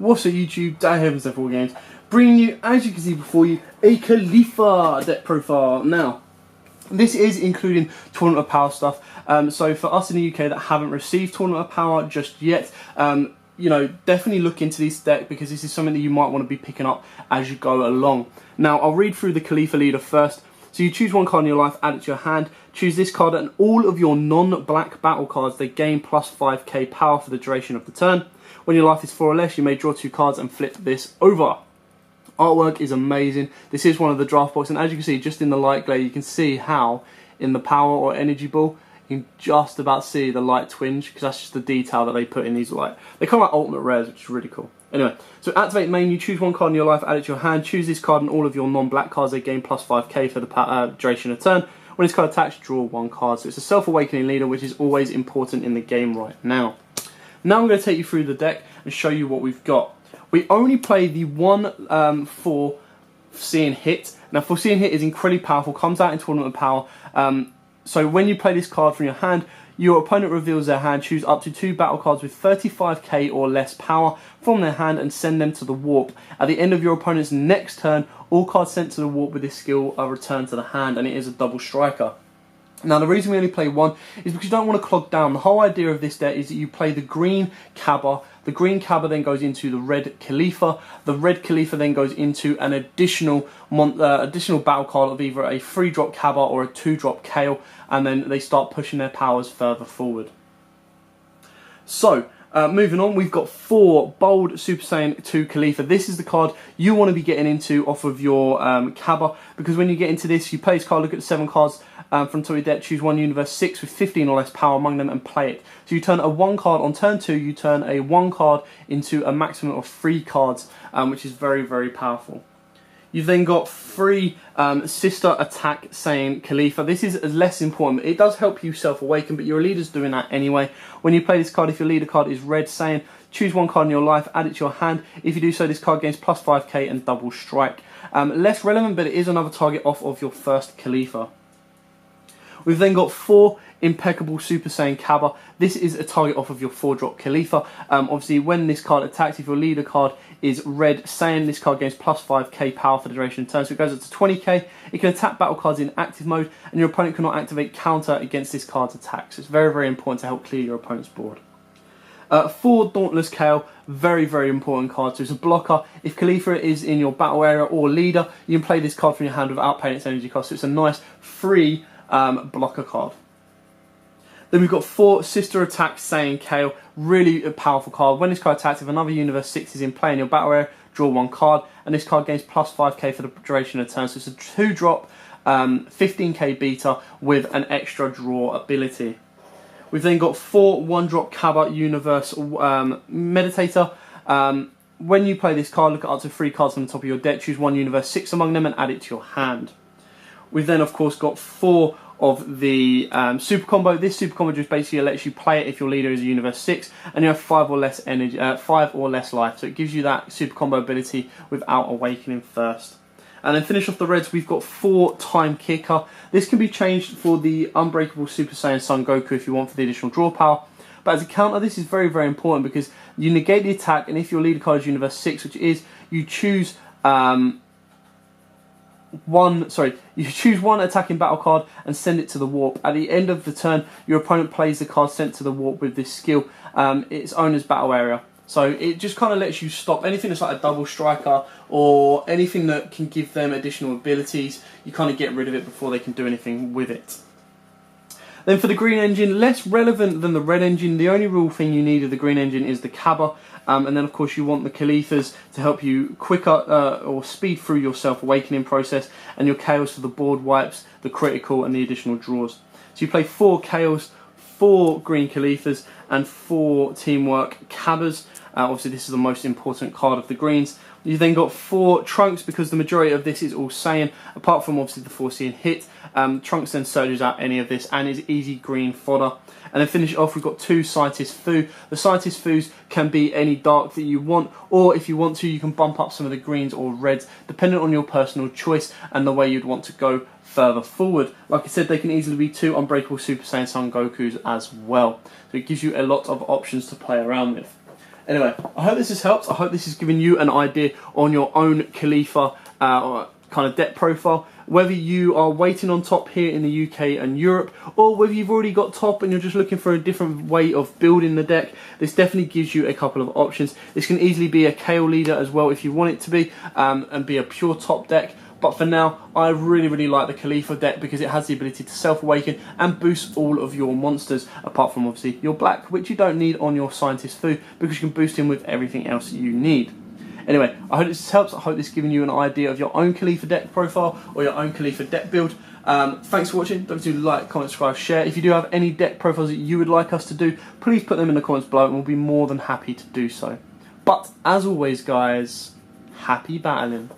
What's up YouTube, Dan here from Zephyr Wargames, bringing you, as you can see before you, a Caulifa deck profile. Now, this is including Tournament of Power stuff, so for us in the UK that haven't received Tournament of Power just yet, you know, definitely look into this deck because this is something that you might want to be picking up as you go along. Now, I'll read through the Caulifa leader first. So you choose one card in your life, add it to your hand, choose this card and all of your non-black battle cards, they gain plus 5k power for the duration of the turn. When your life is 4 or less, you may draw 2 cards and flip this over. Artwork is amazing. This is one of the draft box, and as you can see, just in the light glare, you can see how in the power or energy ball, you can just about see the light twinge, because that's just the detail that they put in these light. They come like ultimate rares, which is really cool. Anyway, so activate main, you choose one card in your life, add it to your hand, choose this card and all of your non-black cards, they gain plus 5k for the duration of turn. When this card attacks, draw 1 card. So it's a self-awakening leader, which is always important in the game right now. Now I'm going to take you through the deck and show you what we've got. We only play the 1 for Seeing Hit. Now, for Seeing Hit is incredibly powerful, comes out in Tournament of Power. So when you play this card from your hand, your opponent reveals their hand, choose up to 2 battle cards with 35k or less power from their hand and send them to the warp. At the end of your opponent's next turn, all cards sent to the warp with this skill are returned to the hand, and it is a double striker. Now, the reason we only play 1 is because you don't want to clog down. The whole idea of this deck is that you play the green Cabba. The green Cabba then goes into the red Caulifa. The red Caulifa then goes into an additional battle card of either a 3-drop Cabba or a 2-drop Kale, and then they start pushing their powers further forward. So, moving on, we've got 4 Bold Super Saiyan 2 Caulifa. This is the card you want to be getting into off of your Cabba, because when you get into this, you play this card, look at the 7 cards from top of your deck, choose one Universe 6 with 15 or less power among them and play it. So you turn a 1 card on turn 2, you turn a 1 card into a maximum of 3 cards, which is very, very powerful. You've then got 3 Sister Attack Saiyan Caulifa. This is less important. It does help you self-awaken, but your leader's doing that anyway. When you play this card, if your leader card is red Saiyan, choose 1 card in your life, add it to your hand. If you do so, this card gains plus 5k and double strike. Less relevant, but it is another target off of your first Caulifa. We've then got 4 Impeccable Super Saiyan Cabba. This is a target off of your 4-drop Caulifa. Obviously, when this card attacks, if your leader card is red Saiyan, this card gains plus 5k power for the duration of the turn, so it goes up to 20k. It can attack battle cards in active mode, and your opponent cannot activate counter against this card's attacks. It's very, very important to help clear your opponent's board. 4 Dauntless Kale, very, very important card. So it's a blocker. If Caulifa is in your battle area or leader, you can play this card from your hand without paying its energy cost. So it's a nice free blocker card. Then we've got 4 Sister Attack Saiyan Kale, really a powerful card. When this card attacks, if another Universe 6 is in play in your battle area, draw 1 card, and this card gains plus 5k for the duration of the turn. So it's a 2-drop 15k beater with an extra draw ability. We've then got 4 1-drop Cabba Universe Meditator. When you play this card, look at up to 3 cards from the top of your deck, choose 1 Universe 6 among them and add it to your hand. We've then, of course, got 4 of the super combo. This super combo just basically lets you play it if your leader is a Universe 6 and you have 5 or less energy, 5 or less life. So it gives you that super combo ability without awakening first. And then finish off the reds, we've got 4 Time Kicker. This can be changed for the Unbreakable Super Saiyan Son Goku if you want for the additional draw power. But as a counter, this is very, very important because you negate the attack, and if your leader card is Universe 6, which is, you choose you choose 1 attacking battle card and send it to the warp. At the end of the turn, your opponent plays the card sent to the warp with this skill, its owner's battle area. So it just kind of lets you stop anything that's like a double striker or anything that can give them additional abilities. You kind of get rid of it before they can do anything with it. Then for the green engine, less relevant than the red engine. The only real thing you need of the green engine is the Cabba. And then, of course, you want the Caulifas to help you quicker or speed through your self-awakening process, and your Kales for the board wipes, the critical, and the additional draws. So you play 4 Kales, 4 green Caulifas, and 4 Teamwork Cabbas. Obviously, this is the most important card of the greens. You've then got 4 Trunks, because the majority of this is all Saiyan, apart from obviously the 4 Seeing Hit. Trunks then surges out any of this and is easy green fodder. And then finish off, we've got 2 Scientist Fu. The Scientist Fus can be any dark that you want, or if you want to, you can bump up some of the greens or reds, depending on your personal choice and the way you'd want to go further forward. Like I said, they can easily be 2 Unbreakable Super Saiyan Son Gokus as well. So it gives you a lot of options to play around with. Anyway, I hope this has helped. I hope this has given you an idea on your own Caulifa kind of deck profile. Whether you are waiting on top here in the UK and Europe, or whether you've already got top and you're just looking for a different way of building the deck, this definitely gives you a couple of options. This can easily be a KO leader as well if you want it to be, and be a pure top deck. But for now, I really like the Caulifa deck because it has the ability to self-awaken and boost all of your monsters, apart from obviously your black, which you don't need on your Scientist Fu because you can boost him with everything else you need. Anyway, I hope this helps. I hope this has given you an idea of your own Caulifa deck profile or your own Caulifa deck build. Thanks for watching. Don't forget to like, comment, subscribe, share. If you do have any deck profiles that you would like us to do, please put them in the comments below and we'll be more than happy to do so. But as always, guys, happy battling.